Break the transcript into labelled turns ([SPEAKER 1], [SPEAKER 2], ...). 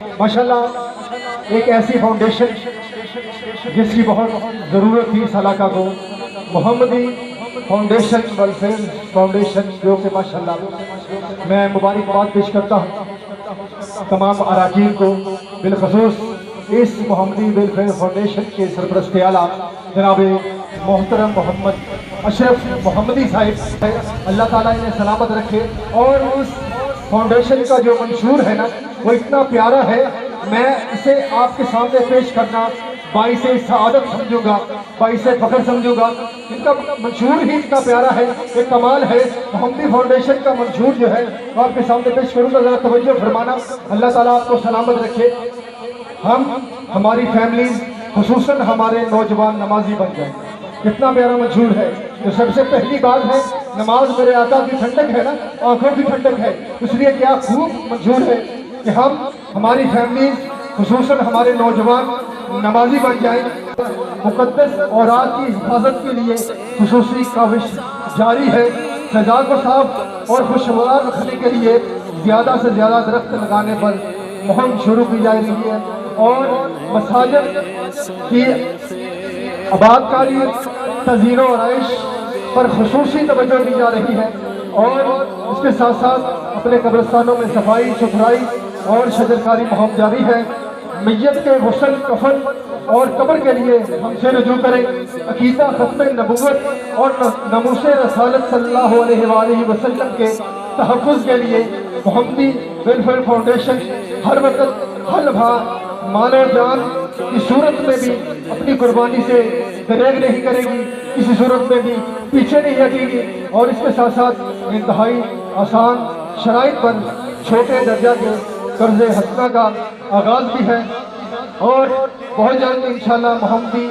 [SPEAKER 1] माशाल्लाह एक ऐसी फाउंडेशन जिसकी बहुत ज़रूरत थी इस इलाका को, मोहम्मदी फाउंडेशन वेलफेयर फाउंडेशन, जो कि माशाल्लाह मैं मुबारकबाद पेश करता हूँ तमाम अरकान को, बिलखसूस इस मोहम्मदी वेलफेयर फाउंडेशन के सरपरस्त आला जनाब मोहतरम मोहम्मद अशरफ मोहम्मदी साहिब, अल्लाह ताला इन्हें सलामत रखे। और उस फाउंडेशन का जो मंशूर है ना, वो इतना प्यारा है, मैं इसे आपके सामने पेश करना बाइस सआदत समझूंगा, बाइस फख्र समझूंगा। इनका मंशूर ही इतना प्यारा है, एक कमाल है। मोहम्मदी फाउंडेशन का मंशूर जो है वो आपके सामने पेश करूंगा, ज़रा तवज्जो फरमाना। अल्लाह ताला आपको सलामत रखे, हमारी फैमिलीज खुसूसन हमारे नौजवान नमाजी बन जाए। कितना प्यारा मंशूर है। तो सबसे पहली बात है, नमाज मेरे आका की ठंडक है ना, आंखों की ठंडक है, इसलिए क्या खूब मंशूर है कि हमारी फैमिली खुसूसन हमारे नौजवान नमाजी बन जाए। मुक़द्दस औरात की हिफाजत के लिए खुसूसी काविश जारी है। फ़ज़ा को साफ और खुशगवार रखने के लिए ज़्यादा से ज़्यादा दरख्त लगाने पर मुहिम शुरू की जा रही है और मसाजिद की आबादकारी, तज़ीन और आइश पर खुसूसी तवज्जो दी जा रही है। और इसके साथ साथ अपने कब्रिस्तानों में सफाई सुथराई और शजरकारी मुहिम जारी है। मैयत के गुस्ल, कफन और कब्र के लिए हमसे रुजू करें। अकीदा, खत्म नबुव्वत और नमूसे रसालत सल्लल्लाहु अलैहि वसल्लम के तहफ़्फ़ुज़ के लिए मोहम्मदी वेलफेयर फाउंडेशन हर वक्त हर लम्हा मानो जान की सूरत में भी अपनी कुर्बानी से दरेग नहीं करेगी, किसी सूरत में भी पीछे नहीं हटेगी। और इसके साथ साथ इंतहाई आसान शराइत पर छोटे दर्जा के कर्ज़े हसना का आगाज़ भी है और बहुत जल्द इंशाअल्लाह मोहम्मदी